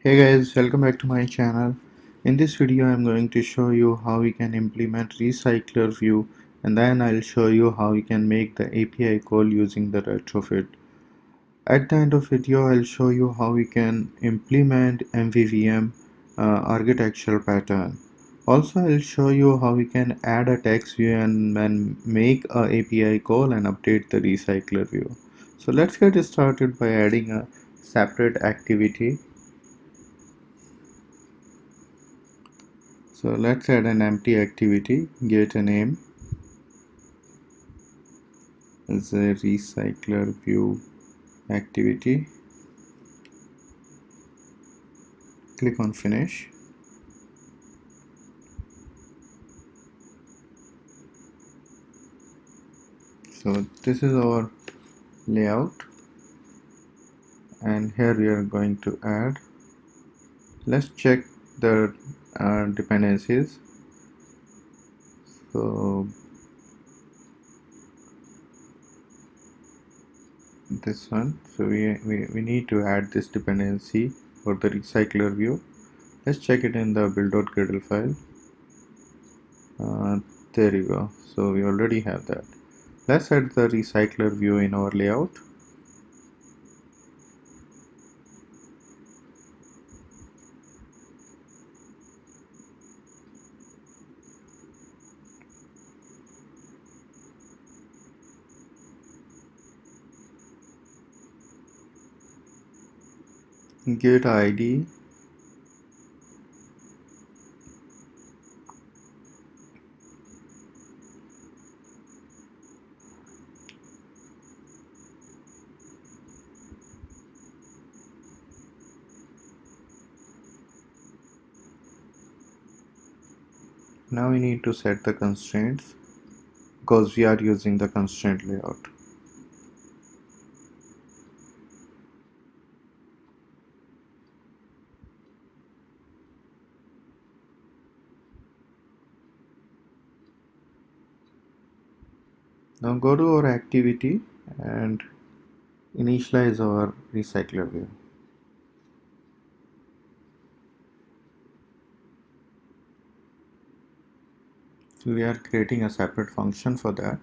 Hey guys, welcome back to my channel. In this video I'm going to show you how we can implement RecyclerView, and then I'll show you how we can make the API call using the retrofit. At the end of video I'll show you how we can implement Mvvm architectural pattern. Also I'll show you how we can add a text view and then make a API call and update the RecyclerView. So let's get started by adding a separate activity. So let's add an empty activity, give it a name as a recycler view activity. Click on finish. So this is our layout, and here we are going to add. Let's check the dependencies. So this one, so we need to add this dependency for the recycler view. Let's check it in the build.gradle file. There you go. So we already have that. Let's add the recycler view in our layout. Get ID. Now we need to set the constraints because we are using the constraint layout. Now go to our activity and initialize our recycler view. So we are creating a separate function for that.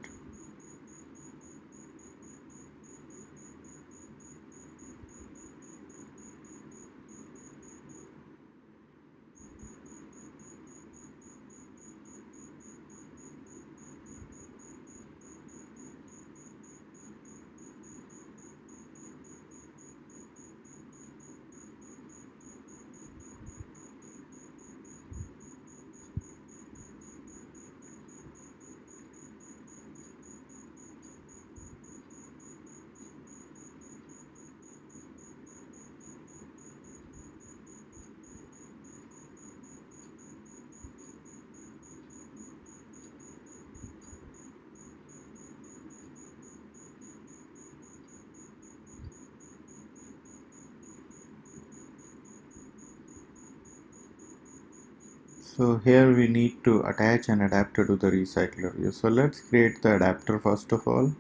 So here we need to attach an adapter to the recycler view. So let's create the adapter first of all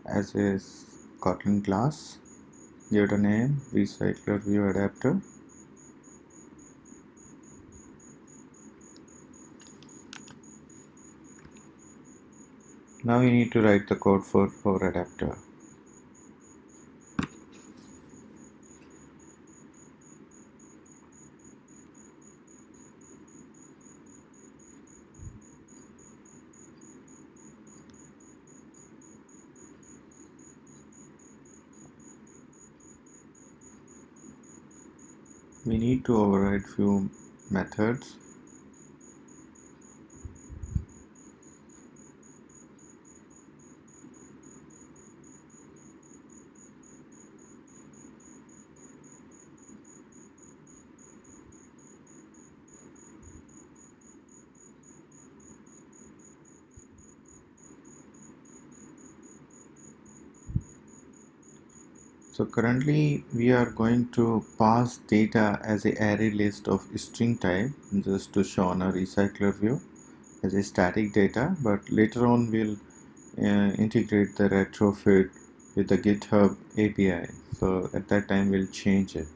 as a Kotlin class. Give it a name, recycler view adapter. Now we need to write the code for our adapter. We need to override few methods. So currently we are going to pass data as a array list of string type just to show on a recycler view as a static data, but later on we'll integrate the retrofit with the GitHub API. So at that time we'll change it.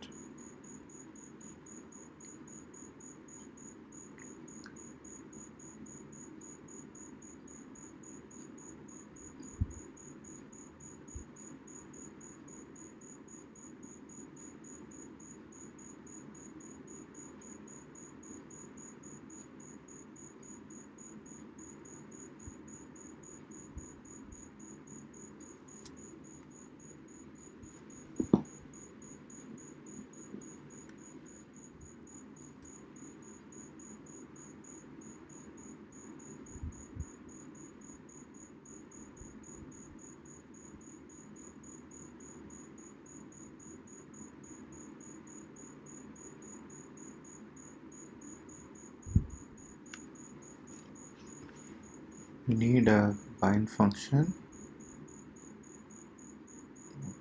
We need a bind function.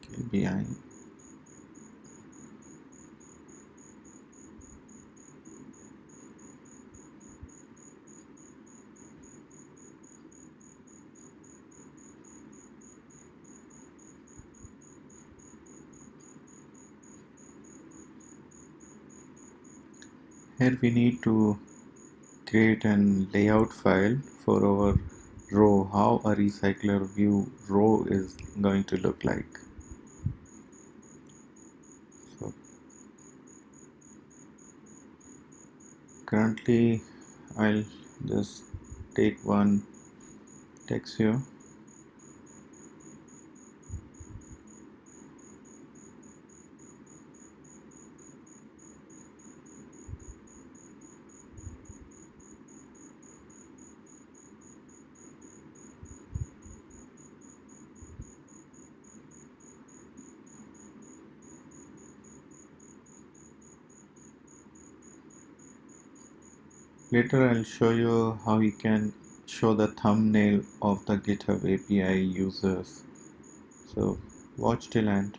Okay, behind. Here we need to create an layout file for our row, how a recycler view row is going to look like. So currently I'll just take one text here. Later I'll show you how you can show the thumbnail of the GitHub API users. So watch till end.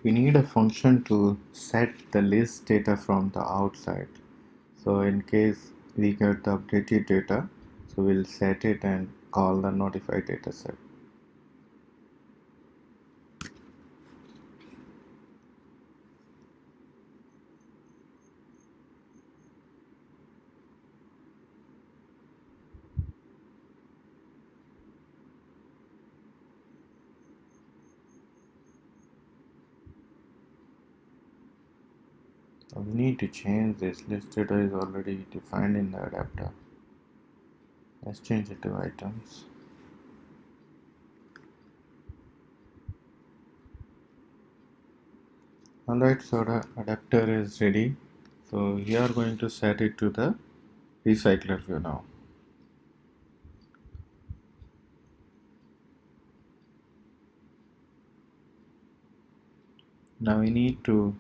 We need a function to set the list data from the outside. So in case we get the updated data, so we'll set it and call the notified data set. We need to change this. List data is already defined in the adapter. Let's change it to items. Alright, so the adapter is ready. So we are going to set it to the recycler view now. Now we need to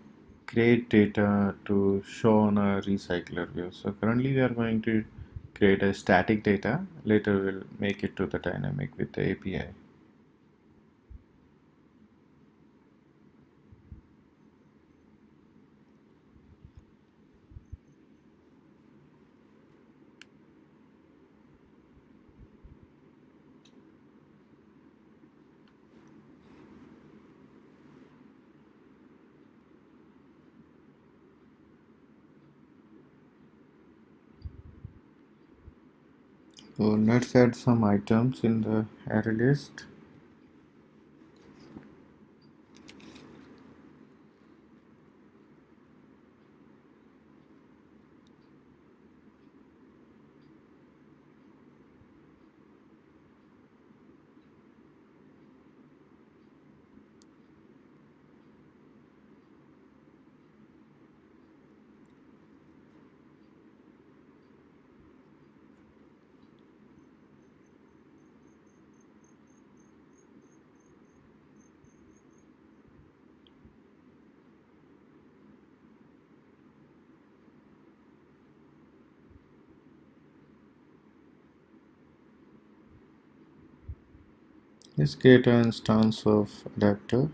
create data to show on a recycler view. So currently we are going to create a static data. Later we'll make it to the dynamic with the API. So let's add some items in the array list. Let's create an instance of adapter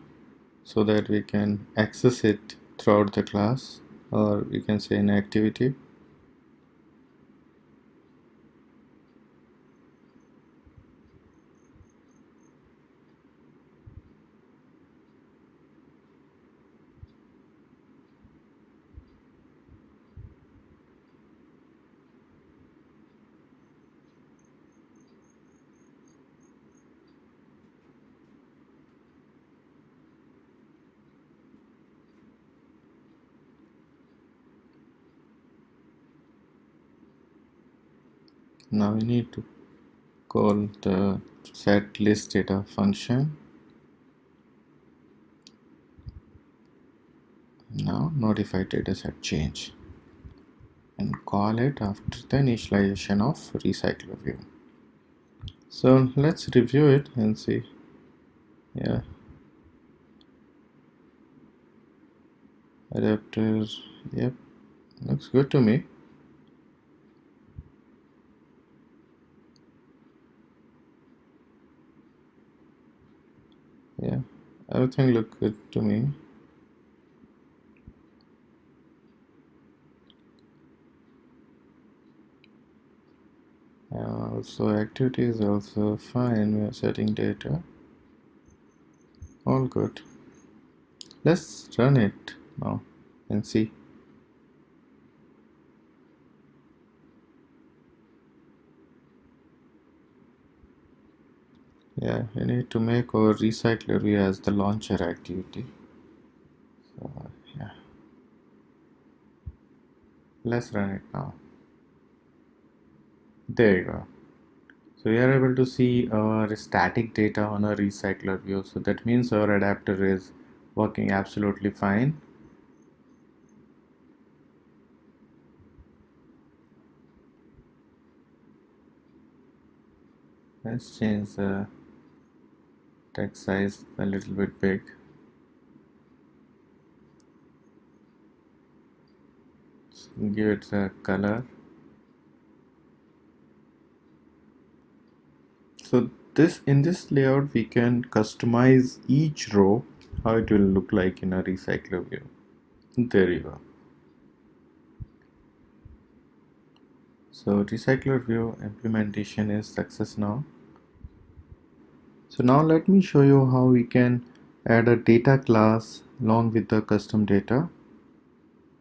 so that we can access it throughout the class, or we can say an activity. Now we need to call the set list data function. Now notify dataset change and call it after the initialization of RecyclerView. So let's review it and see. Yeah, adapter, yep, looks good to me. Yeah, everything looked good to me. So activity is also fine. We are setting data. All good. Let's run it now and see. Yeah, we need to make our recycler view as the launcher activity. So yeah, let's run it now. There you go. So we are able to see our static data on a recycler view. So that means our adapter is working absolutely fine. Let's change the text size a little bit big. Give it a color. So in this layout we can customize each row how it will look like in a recycler view. There you go. So recycler view implementation is success now. So now let me show you how we can add a data class along with the custom data.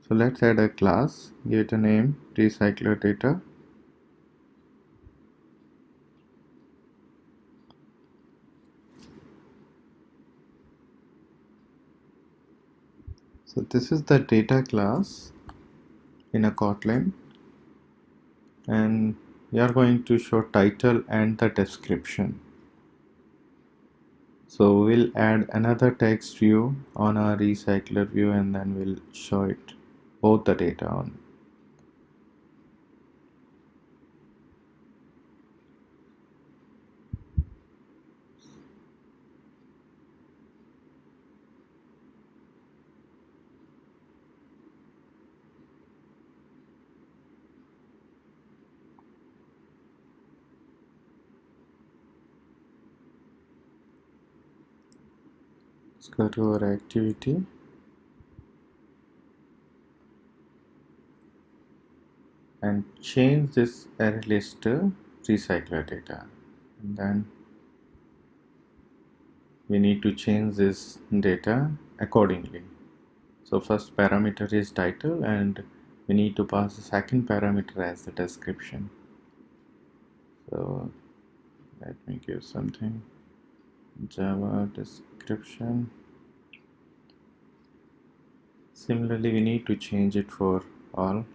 So let's add a class, give it a name, recycler data. So this is the data class in a Kotlin, and we are going to show title and the description. So we'll add another text view on our recycler view, and then we'll show it both the data on. Let's go to our activity and change this array list to recycler data, and then we need to change this data accordingly. So first parameter is title, and we need to pass the second parameter as the description. So let me give something Java description. Similarly, we need to change it for all.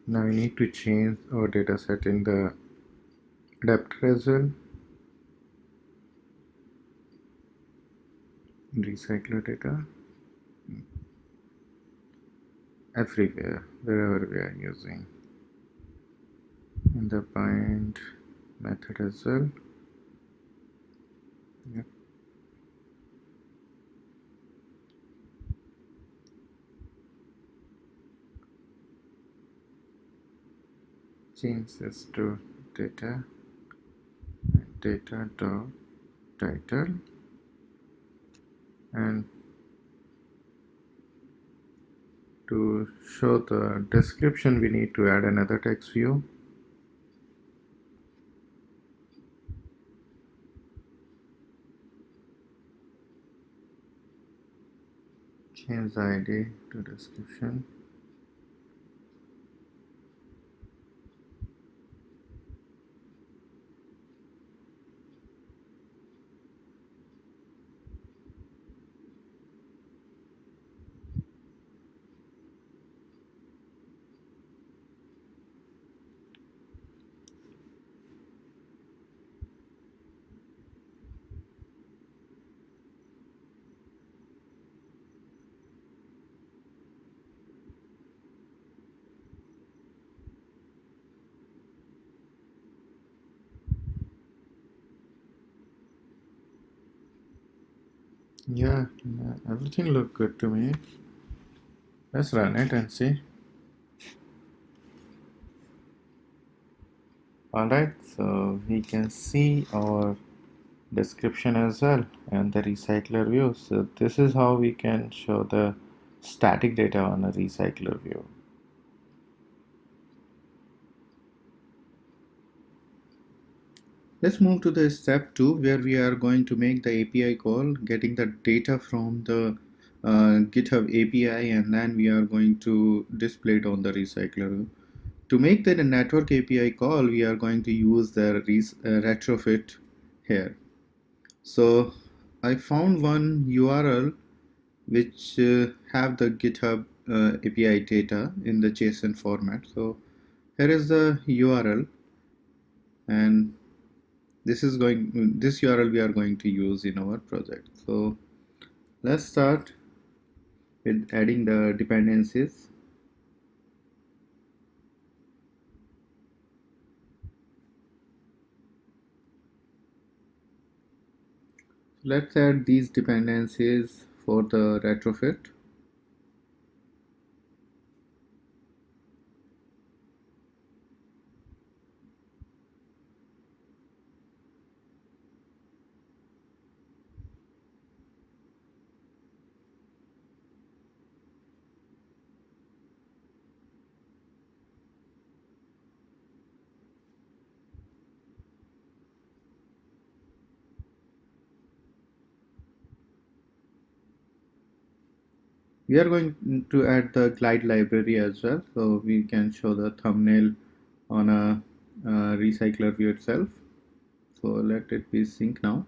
Now we need to change our data set in the adapter as well. Recycler data everywhere, wherever we are using. In the bind method as well. Yep. Change this to data dot title, and to show the description we need to add another text view. Change the ID to description. Yeah, everything looked good to me. Let's run it and see. Alright, so we can see our description as well and the recycler view. So this is how we can show the static data on a recycler view. Let's move to the step 2, where we are going to make the API call, getting the data from the GitHub API, and then we are going to display it on the recycler. To make the network API call, we are going to use the retrofit here. So I found one URL which have the GitHub API data in the JSON format. So here is the URL, and this URL we are going to use in our project. So let's start with adding the dependencies. Let's add these dependencies for the retrofit. We are going to add the glide library as well, so we can show the thumbnail on a recycler view itself. So let it be sync now.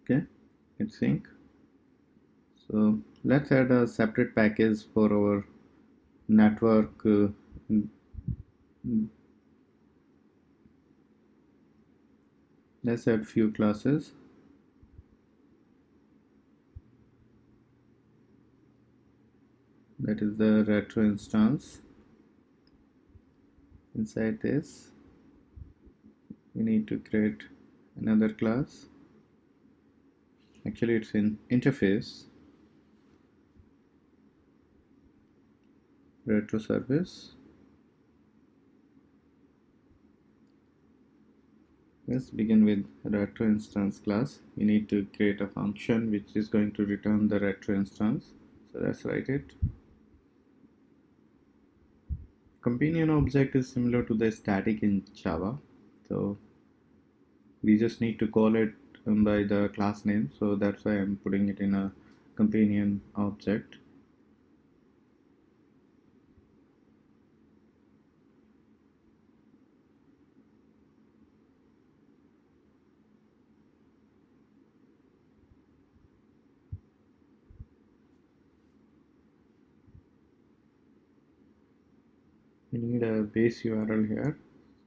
Okay, it's sync. So let's add a separate package for our network. Let's add few classes. That is the retro instance. Inside this, we need to create another class. Actually, it's in interface, retro service. Let's begin with retro instance class. We need to create a function which is going to return the retro instance. So let's write it. Companion object is similar to the static in Java. So we just need to call it by the class name. So that's why I'm putting it in a companion object. We need a base URL here.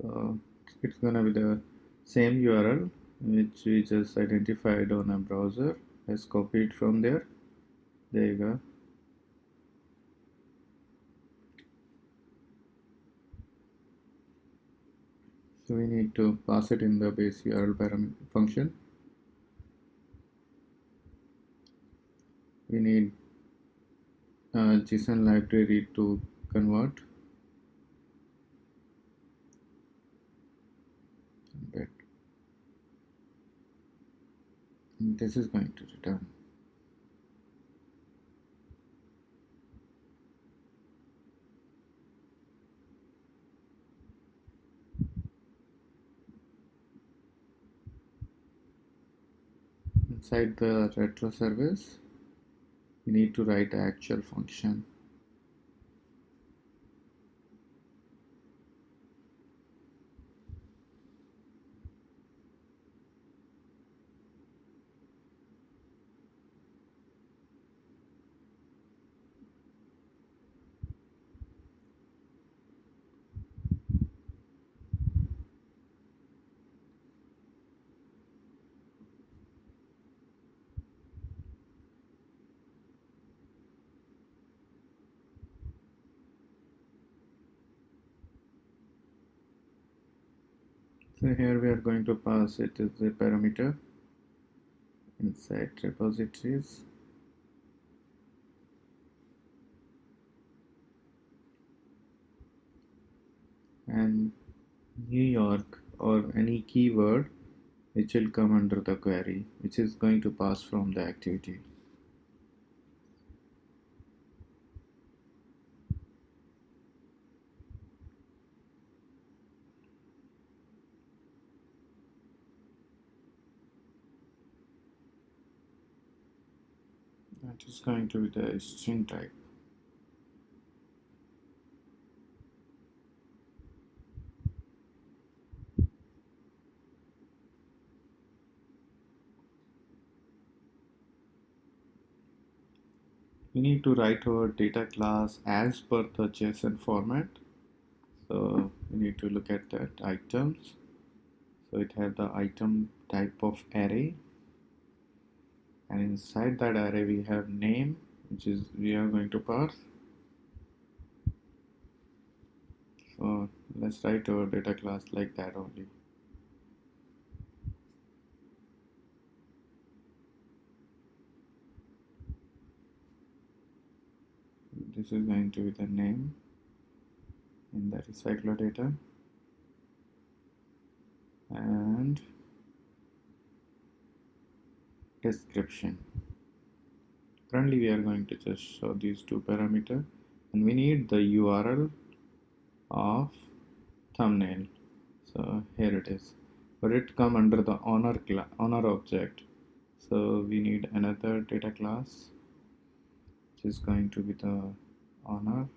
So it's gonna be the same URL which we just identified on a browser. Let's copy it from there. There you go. So we need to pass it in the base URL function. We need a JSON library to convert. And this is going to return. Inside the retro service, we need to write the actual function. So here we are going to pass it as a parameter inside repositories. And New York or any keyword which will come under the query, which is going to pass from the activity. That is going to be the string type. We need to write our data class as per the JSON format. So we need to look at that items. So it has the item type of array, and inside that array we have name, which is we are going to pass. So let's write our data class like that only. this is going to be the name in the recycler data, and description. Currently we are going to just show these two parameters, and we need the URL of thumbnail. So here it is, but it come under the owner object. So we need another data class which is going to be the owner.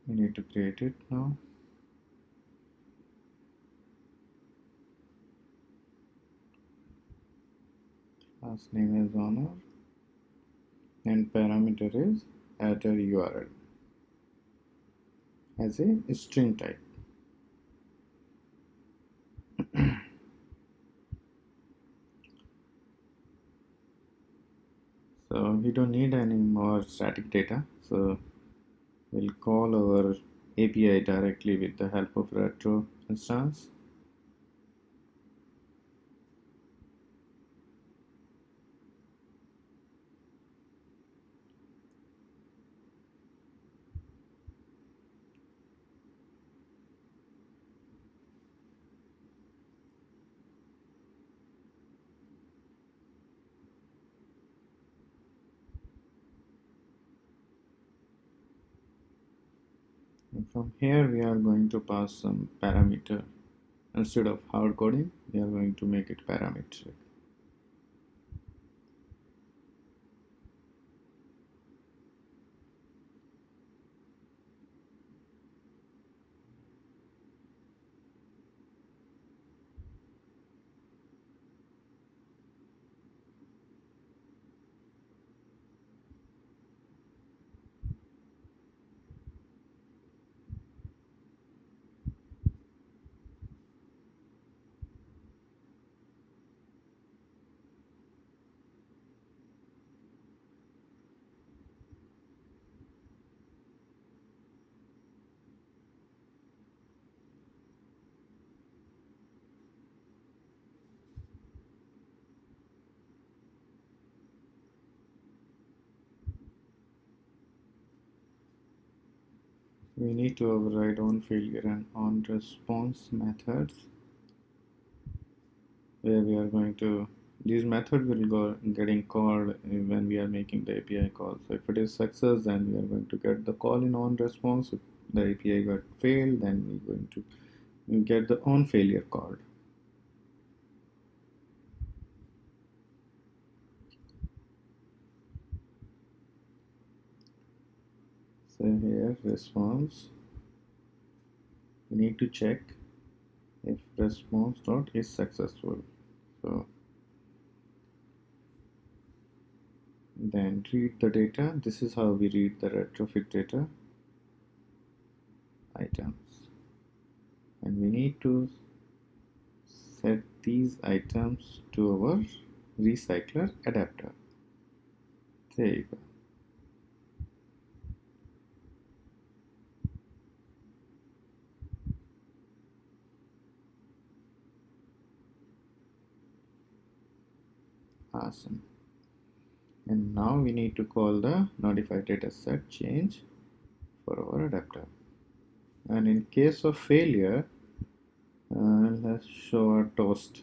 We need to create it now. Class name is owner and parameter is add a URL as a string type. So we don't need any more static data, so we'll call our API directly with the help of retro instance. And from here we are going to pass some parameter. Instead of hard coding, we are going to make it parametric. We need to override onFailure and onResponse methods, where we are going to, these methods will go getting called when we are making the API call. So if it is success, then we are going to get the call in onResponse. If the API got failed, then we're going to get the onFailure called. So here response, we need to check if response dot is successful. So then read the data. This is how we read the retrofit data items, and we need to set these items to our recycler adapter. There you go. Awesome. And now we need to call the notify dataset change for our adapter. And in case of failure, let's show our toast.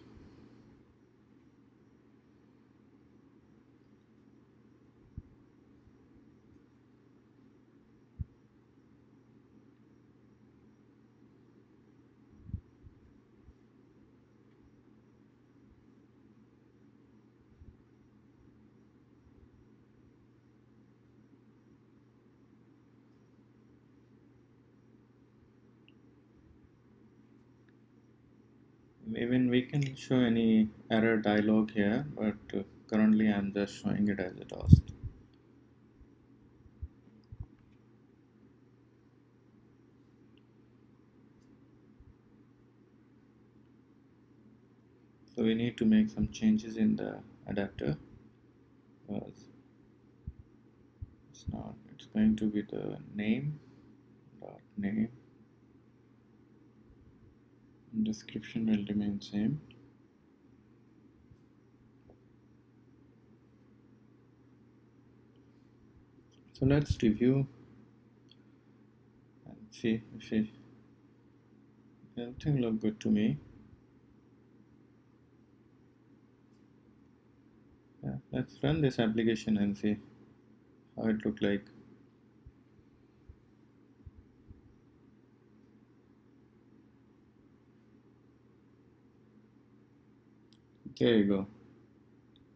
Even we can show any error dialog here, but currently I'm just showing it as a toast. So we need to make some changes in the adapter, because it's going to be the name dot name, description will remain same. So let's review and see if everything look good to me. Yeah, let's run this application and see how it look like. There you go.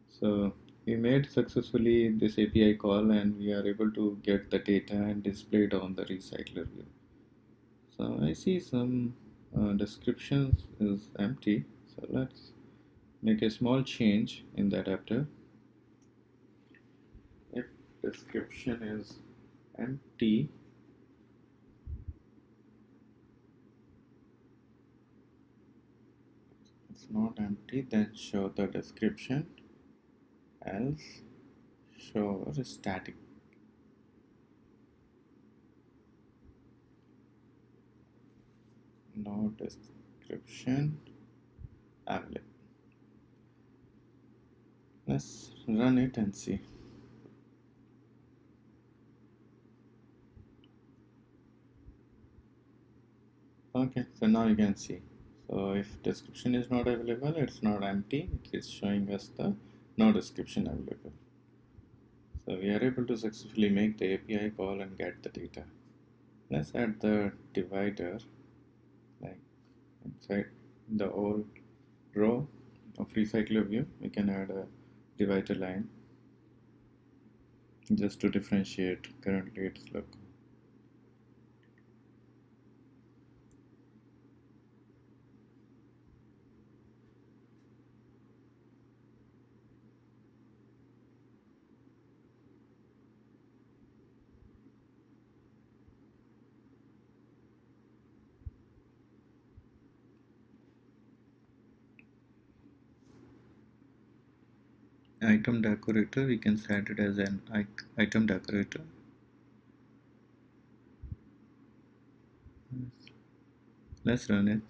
So we made successfully this API call and we are able to get the data and display it on the recycler view. So I see some descriptions is empty. So let's make a small change in the adapter. If description is empty, it's not empty, then show the description, else show static. No description available. Let's run it and see. Okay, so now you can see. So if description is not available, it's not empty, it is showing us the no description available. So we are able to successfully make the API call and get the data. Let's add the divider, like inside the old row of RecyclerView, we can add a divider line just to differentiate. Currently it's look. Item decorator, we can set it as an item decorator. Let's run it.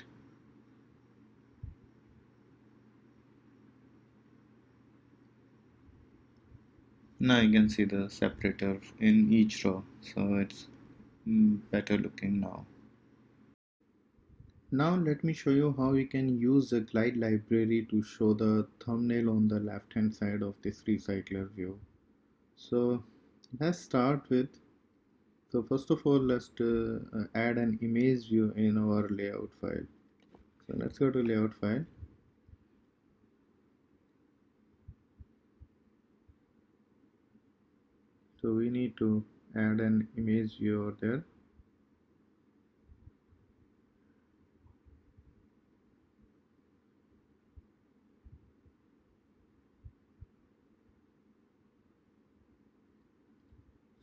Now you can see the separator in each row, so it's better looking now. Now let me show you how we can use the glide library to show the thumbnail on the left hand side of this recycler view. So let's start with, so first of all let's add an image view in our layout file. So let's go to layout file. So we need to add an image view over there.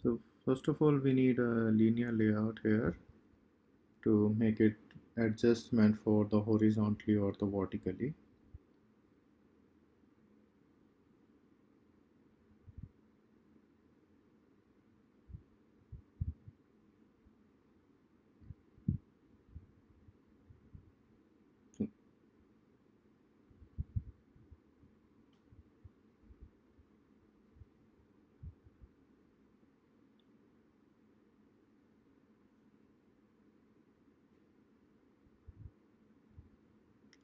So first of all we need a linear layout here to make it adjustment for the horizontally or the vertically.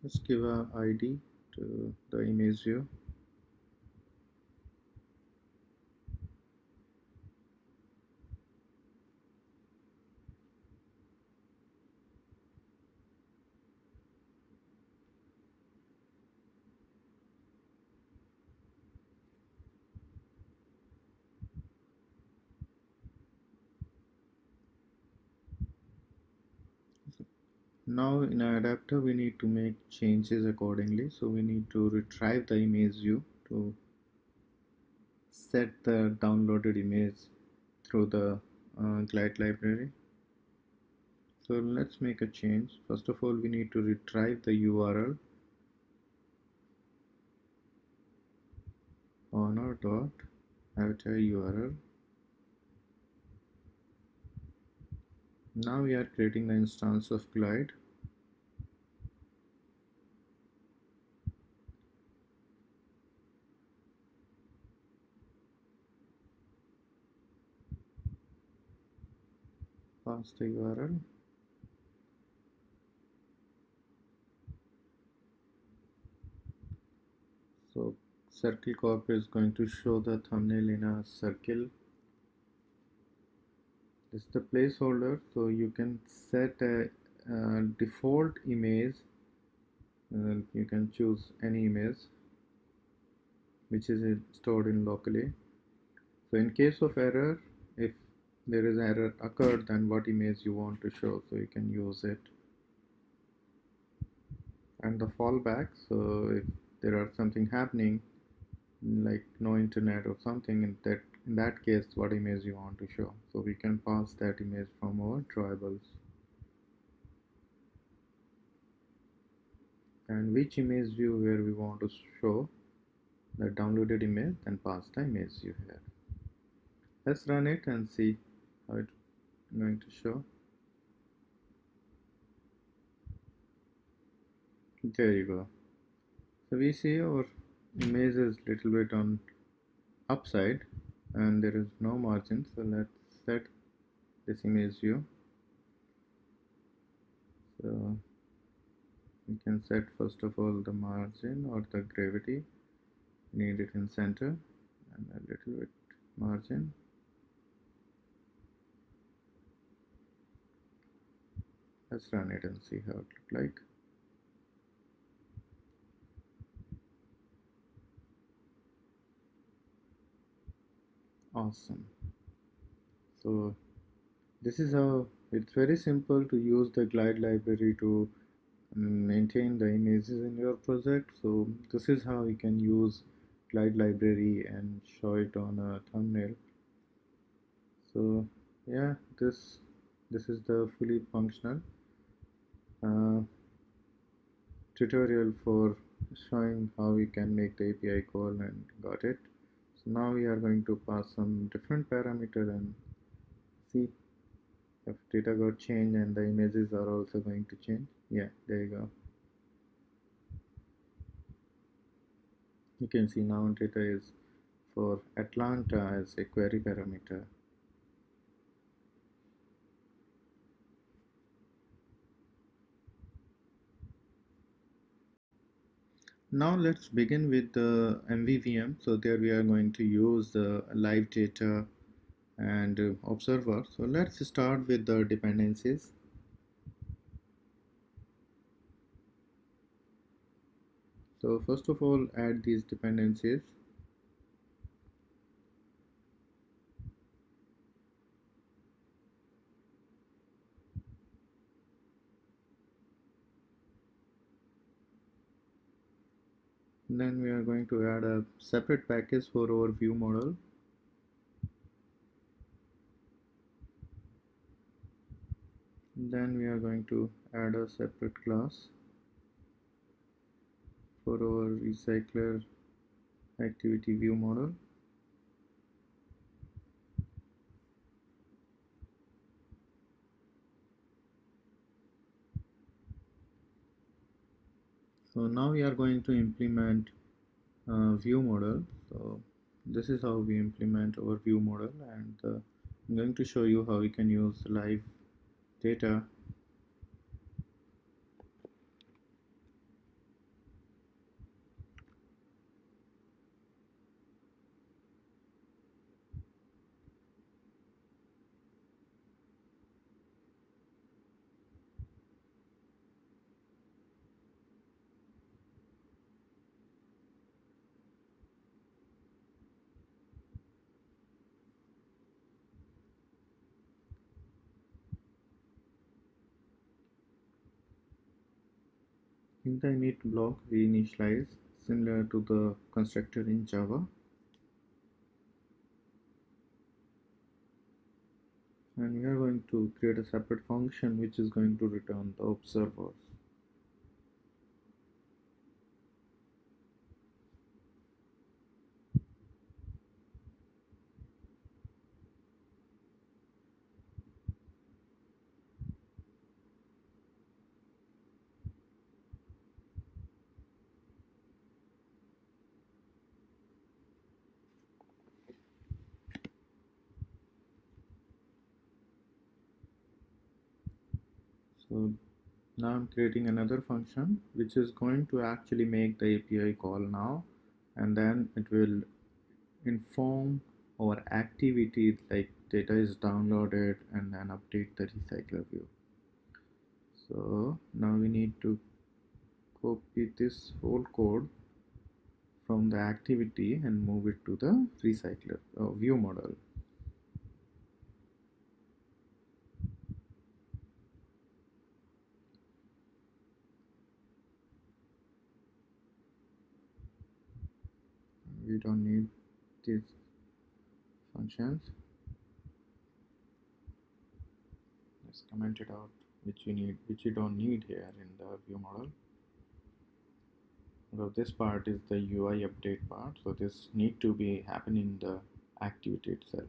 Let's give a ID to the image view. Now in our adapter we need to make changes accordingly. So we need to retrieve the image view to set the downloaded image through the glide library. So let's make a change. First of all we need to retrieve the URL honor dot avatar URL. Now we are creating the instance of glide. pass the URL. So Circle Corp is going to show the thumbnail in a circle. This is the placeholder, so you can set a default image. You can choose any image which is stored in locally. So in case of error, if there is error occurred, then what image you want to show, so you can use it. And the fallback, so if there are something happening like no internet or something, in that case what image you want to show, so we can pass that image from our drawables. And which image view where we want to show the downloaded image, then pass the image view here. Let's run it and see how it's going to show. There you go. So we see our image is little bit on upside and there is no margin, so let's set this image view. So we can set first of all the margin or the gravity, need it in center, and a little bit margin. Let's run it and see how it looks like. Awesome. So this is how it's very simple to use the glide library to maintain the images in your project. So this is how you can use glide library and show it on a thumbnail. So yeah, this is the fully functional tutorial for showing how we can make the API call, and got it. So now we are going to pass some different parameter and see if data got changed and the images are also going to change. Yeah, there you go. You can see now data is for Atlanta as a query parameter. Now let's begin with the Mvvm. So there we are going to use the LiveData and Observer. So let's start with the dependencies. So first of all, add these dependencies. Then we are going to add a separate package for our view model. Then we are going to add a separate class for our recycler activity view model. So now we are going to implement view model. So this is how we implement our view model, and I'm going to show you how we can use live data. In the init block, we initialize similar to the constructor in Java. And we are going to create a separate function which is going to return the observers. So now I'm creating another function which is going to actually make the API call now, and then it will inform our activity like data is downloaded and then update the recycler view. So now we need to copy this whole code from the activity and move it to the recycler view model. We don't need these functions. Let's comment it out which you don't need here in the view model. So this part is the UI update part, so this need to be happening in the activity itself.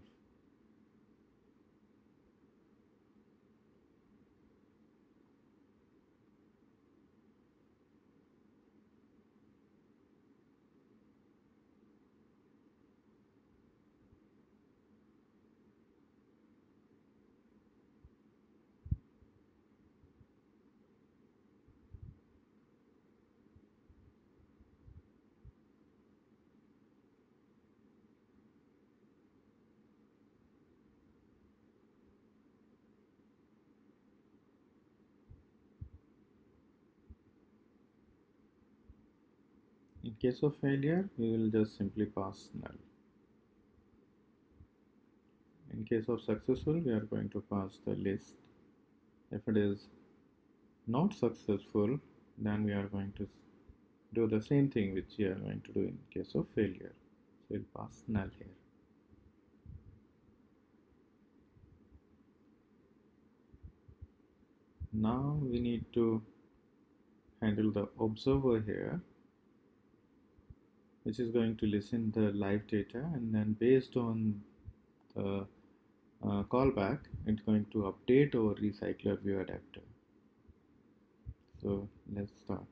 In case of failure, we will just simply pass null. In case of successful, we are going to pass the list. If it is not successful, then we are going to do the same thing which we are going to do in case of failure. So we'll pass null here. Now we need to handle the observer here, which is going to listen the live data, and then based on the callback, it's going to update our recycler view adapter. So let's start.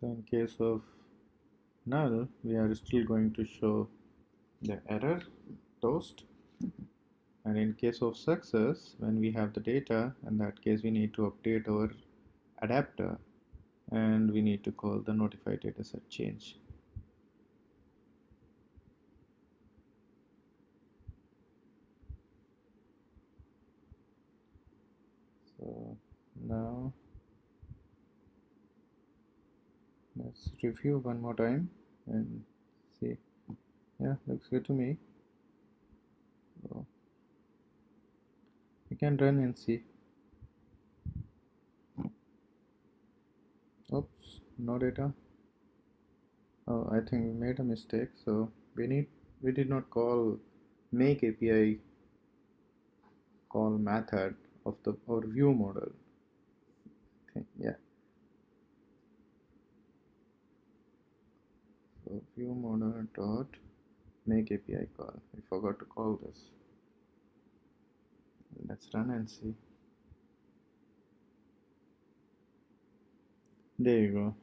So in case of null, we are still going to show the error toast, and in case of success, when we have the data, in that case we need to update our adapter and we need to call the notify dataset change. So now let's review one more time and see. Yeah, looks good to me. So we can run and see. Oops, no data. Oh, I think we made a mistake. So we did not call make API call method of the or view model. Okay, yeah. So view model dot make API call. I forgot to call this. Let's run and see. There you go.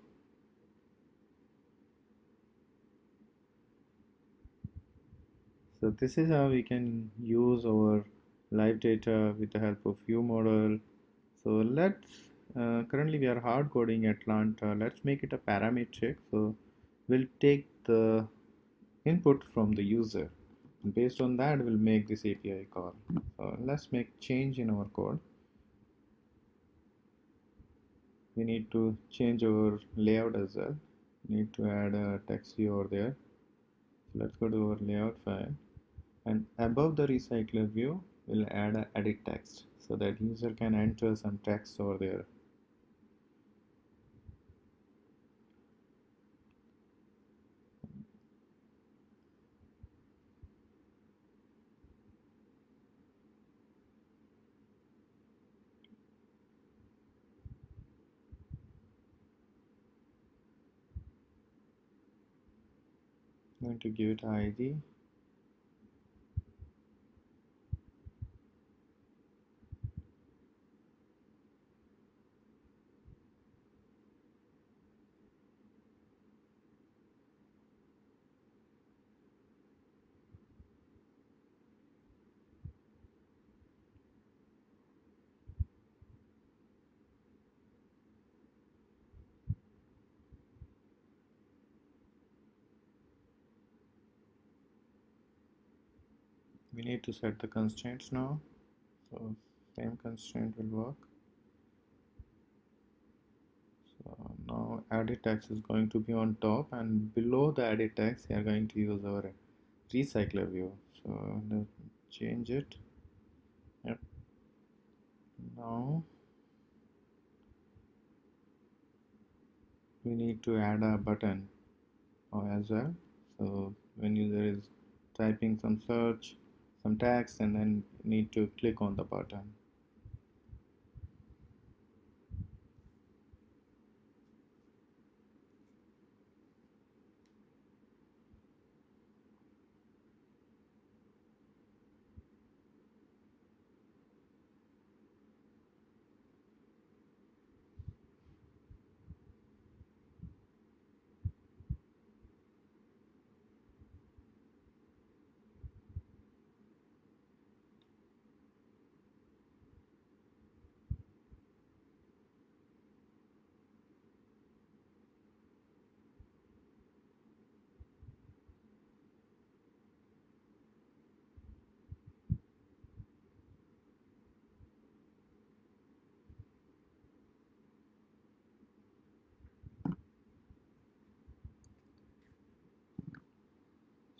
So this is how we can use our live data with the help of ViewModel. So let's currently we are hard coding Atlanta. Let's make it a parametric. So we'll take the input from the user, and based on that we'll make this API call. So let's make change in our code. We need to change our layout as well. We need to add a text view over there. So let's go to our layout file, and above the recycler view we'll add a edit text so that user can enter some text over there. I'm going to give it ID. We need to set the constraints now. So same constraint will work. So now edit text is going to be on top, and below the edit text we are going to use our recycler view. So let's change it. Yep. Now we need to add a button as well. So when user is typing some search, some text, and then need to click on the button.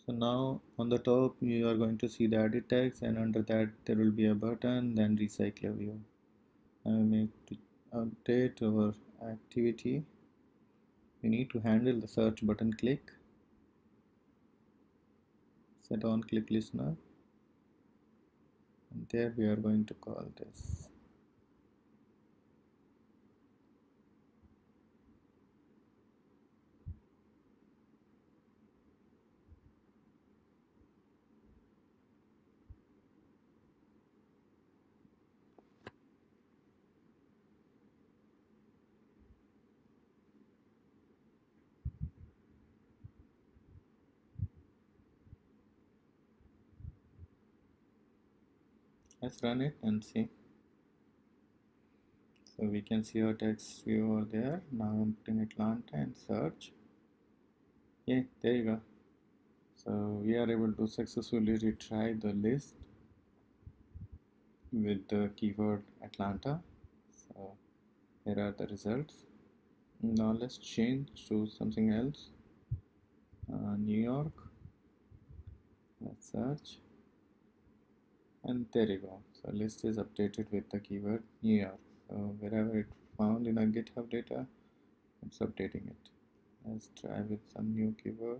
So now on the top you are going to see the edit text, and under that there will be a button, then recycler view. I need to update our activity. We need to handle the search button click, set on click listener, and there we are going to call this. Let's run it and see. So we can see our text view over there. Now I'm putting Atlanta and search. Yeah, there you go. So we are able to successfully retry the list with the keyword Atlanta. So here are the results. Now let's change to something else. New York. Let's search. And there you go. So list is updated with the keyword New York. So wherever it found in our GitHub data, it's updating it. Let's try with some new keyword.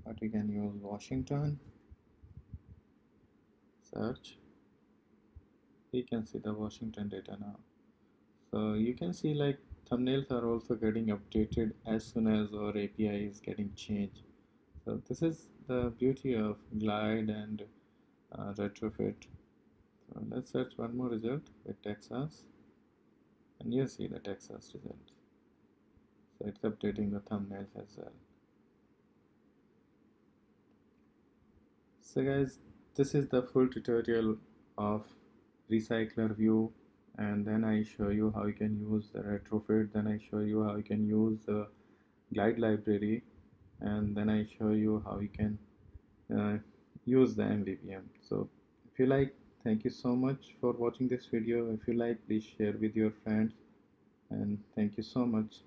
But we can use Washington. Search. We can see the Washington data now. So you can see like thumbnails are also getting updated as soon as our API is getting changed. So this is the beauty of Glide and Retrofit. So let's search one more result with Texas, and you see the Texas results. So it's updating the thumbnails as well. So guys, this is the full tutorial of RecyclerView, and then I show you how you can use the retrofit, then I show you how you can use the glide library, and then I show you how you can uh, use the Mvvm. So if you like, thank you so much for watching this video. If you like, please share with your friends, and thank you so much.